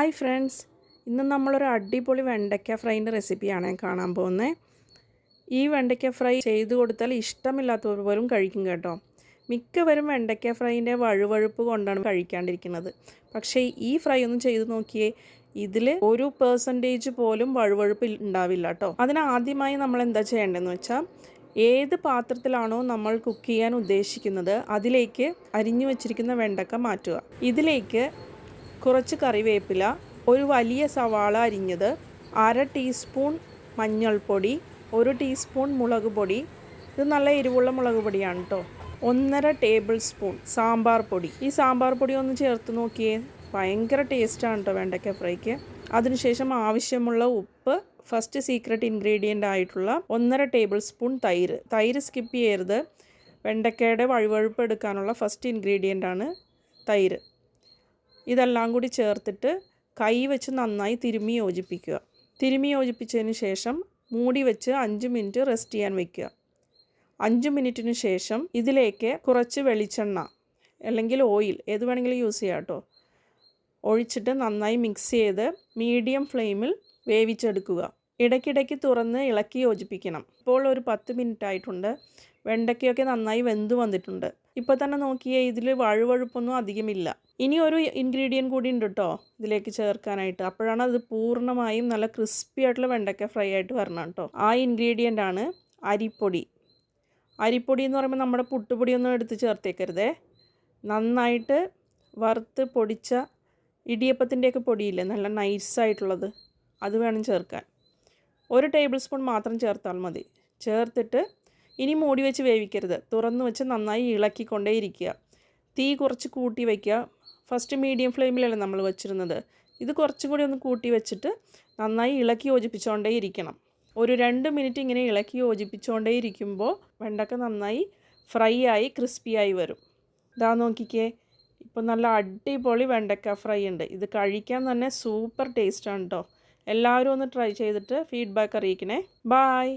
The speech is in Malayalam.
ഹായ് ഫ്രണ്ട്സ്, ഇന്ന് നമ്മളൊരു അടിപൊളി വെണ്ടയ്ക്ക ഫ്രൈൻ്റെ റെസിപ്പിയാണ് കാണാൻ പോകുന്നത്. ഈ വെണ്ടയ്ക്ക ഫ്രൈ ചെയ്ത് കൊടുത്താൽ ഇഷ്ടമില്ലാത്തവർ പോലും കഴിക്കും കേട്ടോ. മിക്കവരും വെണ്ടയ്ക്ക ഫ്രൈൻ്റെ വഴുവഴുപ്പ് കൊണ്ടാണ് കഴിക്കാണ്ടിരിക്കുന്നത്. പക്ഷേ ഈ ഫ്രൈ ഒന്ന് ചെയ്ത് നോക്കിയേ, ഇതിൽ 1% പോലും വഴുവഴുപ്പ് ഉണ്ടാവില്ല കേട്ടോ. അതിനാദ്യമായി നമ്മൾ എന്താ ചെയ്യേണ്ടതെന്ന് വെച്ചാൽ, ഏത് പാത്രത്തിലാണോ നമ്മൾ കുക്ക് ചെയ്യാൻ ഉദ്ദേശിക്കുന്നത് അതിലേക്ക് അരിഞ്ഞു വെച്ചിരിക്കുന്ന വെണ്ടയ്ക്ക മാറ്റുക. ഇതിലേക്ക് കുറച്ച് കറിവേപ്പില, ഒരു വലിയ സവാള അരിഞ്ഞത്, 1/2 ടീസ്പൂൺ മഞ്ഞൾപ്പൊടി, 1 ടീസ്പൂൺ മുളക് പൊടി, ഇത് നല്ല എരിവുള്ള മുളക് പൊടിയാണ് കേട്ടോ, 1.5 ടേബിൾ സ്പൂൺ സാമ്പാർ പൊടി. ഈ സാമ്പാർ പൊടി ഒന്ന് ചേർത്ത് നോക്കിയേ, ഭയങ്കര ടേസ്റ്റാണ് കേട്ടോ വെണ്ടയ്ക്ക ഫ്രൈക്ക്. അതിനുശേഷം ആവശ്യമുള്ള ഉപ്പ്, ഫസ്റ്റ് സീക്രട്ട് ഇൻഗ്രീഡിയൻ്റ് ആയിട്ടുള്ള 1.5 ടേബിൾ സ്പൂൺ തൈര് സ്കിപ്പ് ചെയ്യരുത്. വെണ്ടയ്ക്കയുടെ വഴുവഴുപ്പ് എടുക്കാനുള്ള ഫസ്റ്റ് ഇൻഗ്രീഡിയൻ്റ് ആണ് തൈര്. ഇതെല്ലാം കൂടി ചേർത്തിട്ട് കൈ വെച്ച് നന്നായി തിരുമ്മി യോജിപ്പിക്കുക. തിരുമ്മി യോജിപ്പിച്ചതിന് ശേഷം മൂടി വെച്ച് 5 മിനിറ്റ് റെസ്റ്റ് ചെയ്യാൻ വയ്ക്കുക. 5 മിനിറ്റിന് ശേഷം ഇതിലേക്ക് കുറച്ച് വെളിച്ചെണ്ണ അല്ലെങ്കിൽ ഓയിൽ, ഏത് വേണമെങ്കിലും യൂസ് ചെയ്യാം കേട്ടോ, ഒഴിച്ചിട്ട് നന്നായി മിക്സ് ചെയ്ത് മീഡിയം ഫ്ലെയിമിൽ വേവിച്ചെടുക്കുക. ഇടയ്ക്കിടയ്ക്ക് തുറന്ന് ഇളക്കി യോജിപ്പിക്കണം. ഇപ്പോൾ ഒരു 10 മിനിറ്റ് ആയിട്ടുണ്ട്. വെണ്ടയ്ക്കയൊക്കെ നന്നായി വെന്ത് വന്നിട്ടുണ്ട്. ഇപ്പോൾ തന്നെ നോക്കിയേ, ഇതിൽ വഴുവഴുപ്പൊന്നും അധികമില്ല. ഇനി ഒരു ഇൻഗ്രീഡിയൻറ്റ് കൂടി ഉണ്ട് കേട്ടോ ഇതിലേക്ക് ചേർക്കാനായിട്ട്. അപ്പോഴാണ് അത് പൂർണ്ണമായും നല്ല ക്രിസ്പി ആയിട്ടുള്ള വെണ്ടയ്ക്ക ഫ്രൈ ആയിട്ട് വരണം കേട്ടോ. ആ ഇൻഗ്രീഡിയൻ്റ് ആണ് അരിപ്പൊടി. അരിപ്പൊടി എന്ന് പറയുമ്പോൾ നമ്മുടെ പുട്ടുപൊടിയൊന്നും എടുത്ത് ചേർത്തേക്കരുതേ. നന്നായിട്ട് വറുത്ത് പൊടിച്ച ഇടിയപ്പത്തിൻ്റെയൊക്കെ പൊടിയില്ലേ, നല്ല നൈസായിട്ടുള്ളത്, അത് വേണം ചേർക്കാൻ. 1 ടേബിൾ സ്പൂൺ മാത്രം ചേർത്താൽ മതി. ചേർത്തിട്ട് ഇനി മൂടി വെച്ച് വേവിക്കരുത്. തുറന്ന് വെച്ച് നന്നായി ഇളക്കിക്കൊണ്ടേ ഇരിക്കുക. തീ കുറച്ച് കൂട്ടി വയ്ക്കുക. ഫസ്റ്റ് മീഡിയം ഫ്ലെയിമിലല്ലേ നമ്മൾ വെച്ചിരുന്നത്. ഇത് കുറച്ചും കൂടി ഒന്ന് കൂട്ടി വെച്ചിട്ട് നന്നായി ഇളക്കി യോജിപ്പിച്ചുകൊണ്ടേ ഇരിക്കണം. ഒരു 2 മിനിറ്റ് ഇങ്ങനെ ഇളക്കി യോജിപ്പിച്ചുകൊണ്ടേ ഇരിക്കുമ്പോൾ വെണ്ടയ്ക്ക നന്നായി ഫ്രൈ ആയി ക്രിസ്പിയായി വരും. ഇതാ നോക്കിക്കേ, ഇപ്പോൾ നല്ല അടിപൊളി വെണ്ടയ്ക്ക ഫ്രൈ ഉണ്ട്. ഇത് കഴിക്കാൻ തന്നെ സൂപ്പർ ടേസ്റ്റാണ് കേട്ടോ. എല്ലാവരും ഒന്ന് ട്രൈ ചെയ്തിട്ട് ഫീഡ്ബാക്ക് അറിയിക്കണേ. ബായ്.